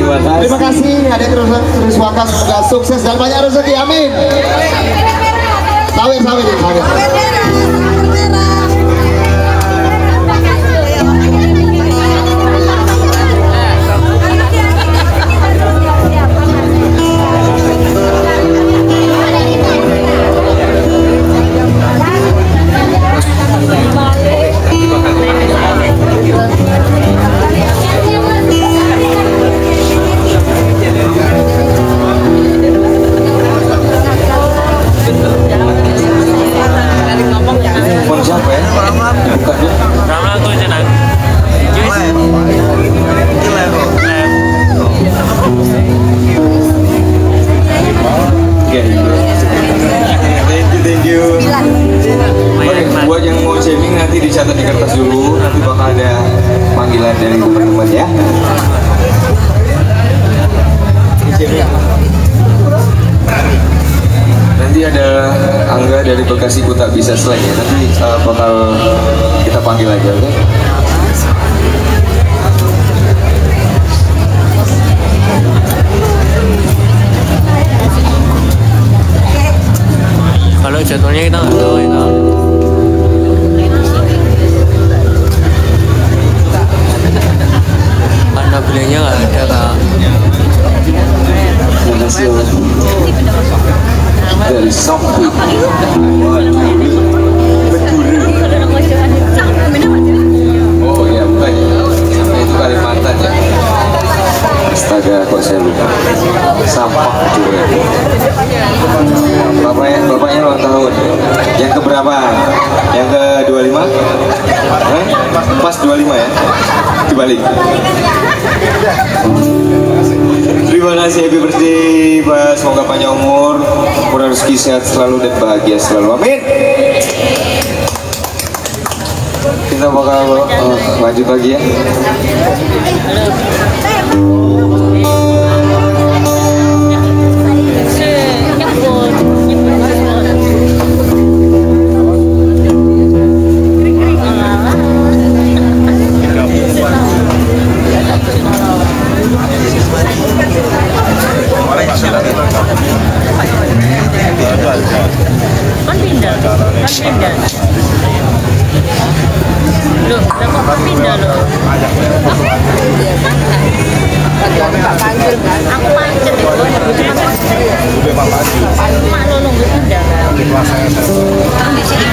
Terima kasih Adik Triswaka, semoga sukses dan banyak rezeki, amin. Sawit. Buat yang mau shaming nanti dicatat di kertas dulu, nanti bakal ada panggilan dari teman-teman ya. Nanti ada Angga dari Bekasi ku tak bisa slang ya, nanti bakal kita panggil aja, oke? Kalau jadwalnya kita nggak tahu ya. Karena belinya nggak ada kak. Dari Sofi. Oh ya bukan ya, sampai itu Kalimantan ya. Astaga, kok saya lupa. Sampah juga. Bapaknya ulang tahun. Yang keberapa? Yang ke 25? Pas 25 ya? Dibalik. Terima kasih, happy birthday Pak. Semoga panjang umur, murah rezeki, sehat selalu dan bahagia selalu. Amin. Kita bakal lanjut lagi ya. Loh, kok pindah loh? Aku macet itu. Mak lo nunggu pindah. Di sini.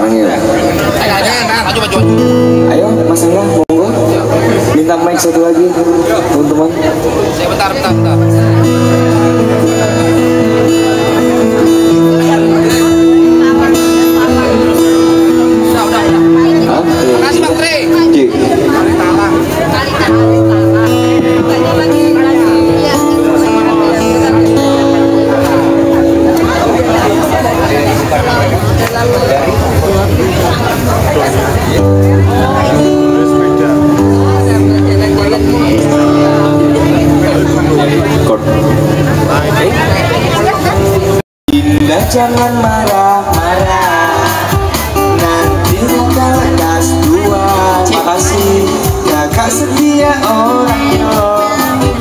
Panggil. Ayo Mas Angga, monggo. Minta mic satu lagi, teman-teman. Bentar. Makasih Bang Tri. Cik. Dinda jangan marah-marah, nanti kita lekas dua. Makasih kakak setia orangnya,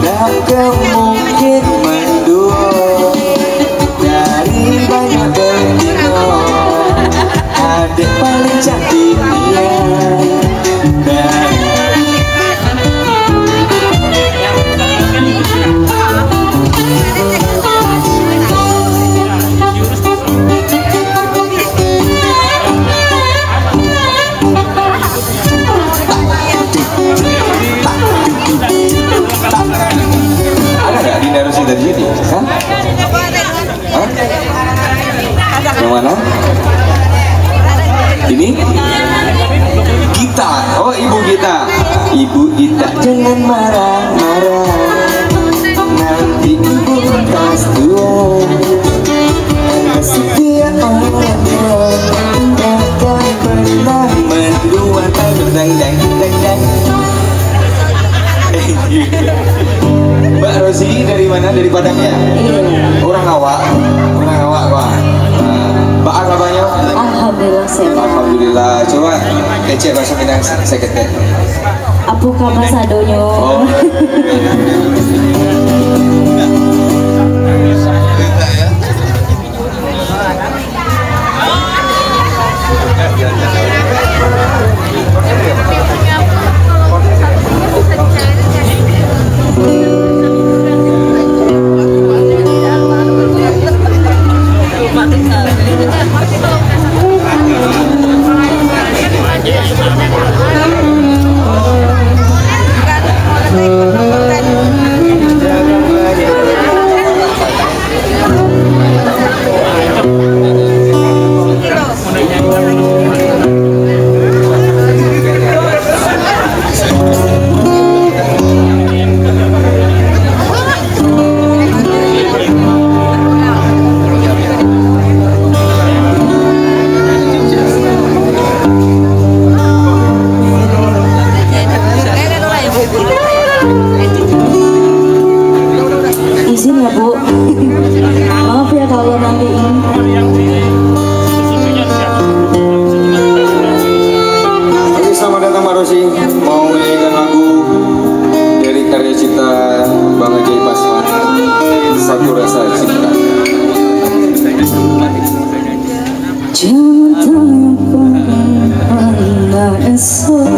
dah kemungkin menduo dari banyak betina. Adik paling cantik dia. Ada nggak Dinda Rusi dari sini? Hah? Hah? Yang mana? Ini? Gita. Oh, Ibu Gita. Ibu Gita jangan marah-marah, nanti ibu lekas dua. Setia orangnya, takkan pernah mendua. Dang. Mbak Rosi dari mana? Dari Padang ya? Orang awak Wah. Mbak kabarnya? Alhamdulillah sehat. Alhamdulillah. Coba kecek bahasa Minang seket. Apu kabar sadonyo. Oh. Izin ya Bu. Maaf ya kalau nanti Oke, selamat datang Mbak Rosi. Mau menyanyikan lagu dari karya cipta Bang Ajay Pasman, Satu Rasa Cinta. cinta yang pernah esok.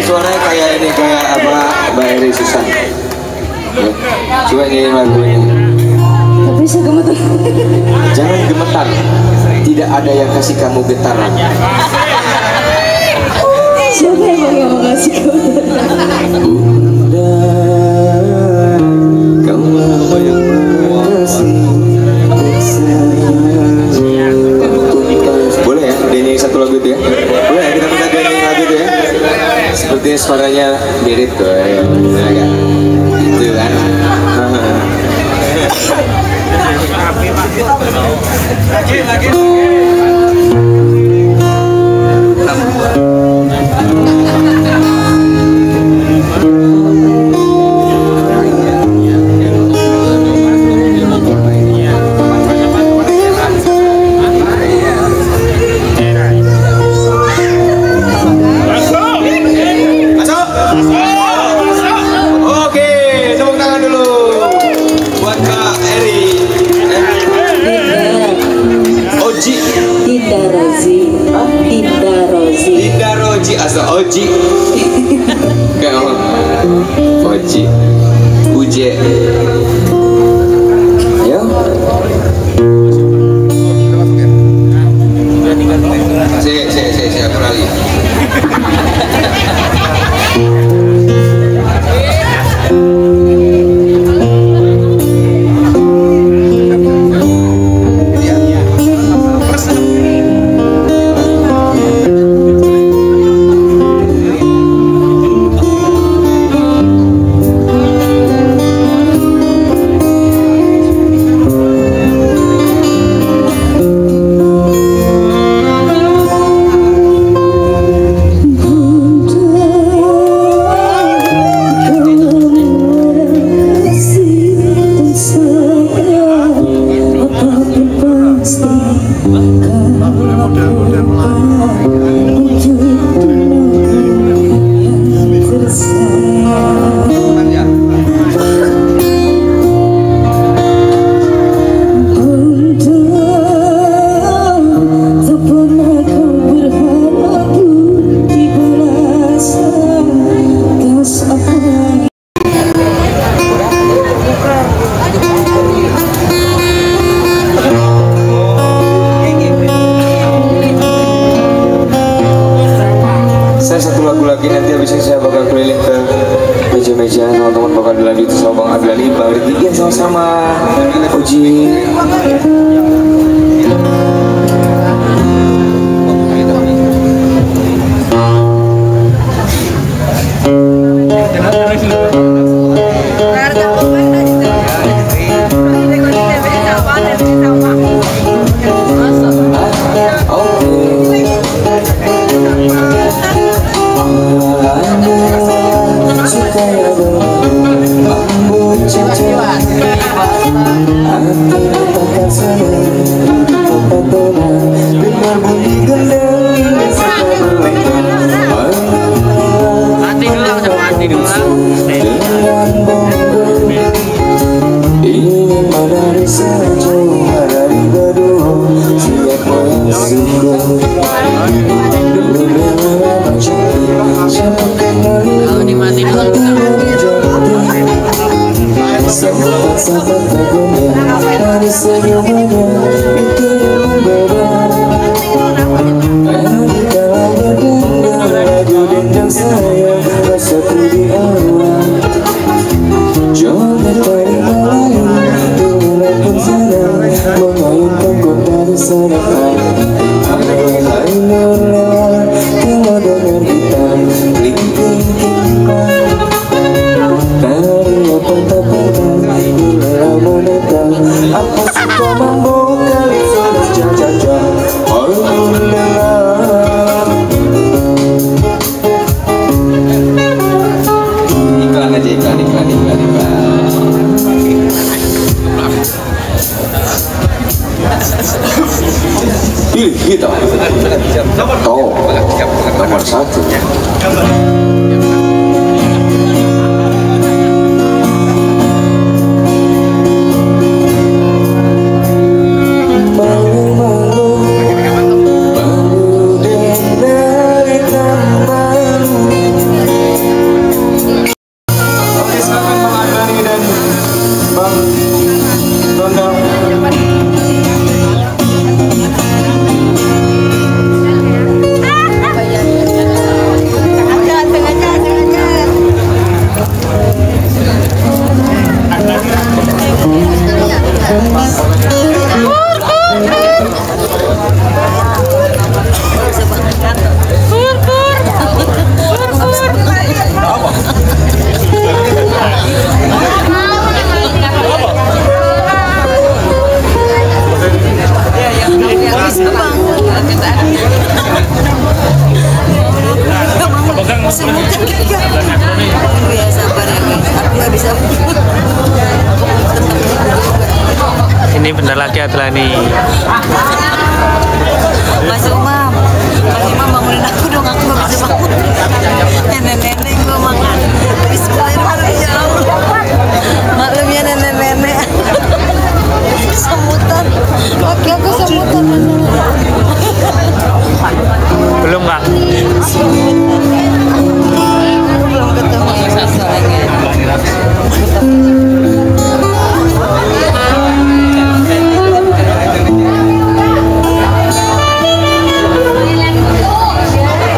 Suaranya kayak ini, kayak apa, Mbak Eri Susan. Coba nyanyiin lagu ini. Tapi saya gemetar. Jangan gemetar, tidak ada yang kasih kamu getaran. Siapa yang mau ngasih gemetar? Kamu yang boleh ya, dia nyanyi satu lagu itu ya. Boleh ya, kita minta dia nyanyi lagu itu ya. Sepertinya suaranya mirip tuh ya. Gitu kan. Asa Oji Kau Oji Uje Ayo Saya aku lagi satu lagu lagi, nanti habis ini saya bakal keliling ke meja-meja, teman-teman bakal dilanjut sama Bang Adlani, Bang Riki, sama-sama Uji. nomor 1. Ini bentar lagi adalah nih. Mas Umam bangunin aku dong, aku gak bisa bangun. Nenek-nenek gue makan. Bismillahirrahmanirrahim. Maklum ya nenek-nenek. Semutan. Kaki aku semutan. Belum kak? Belum ketemu ya masalahnya.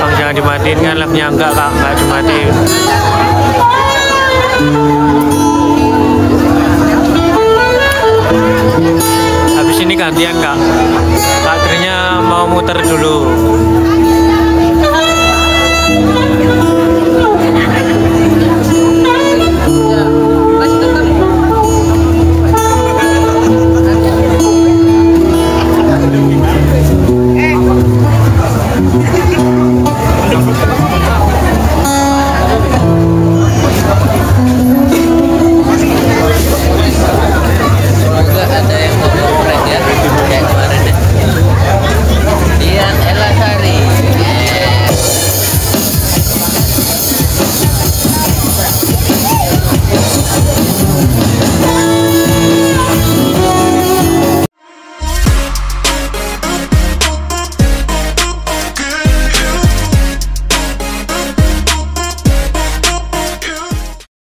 Bang jangan dimatiin kan lapnya, enggak kak, enggak dimatiin. Habis ini gantian kak, baterainya mau muter dulu.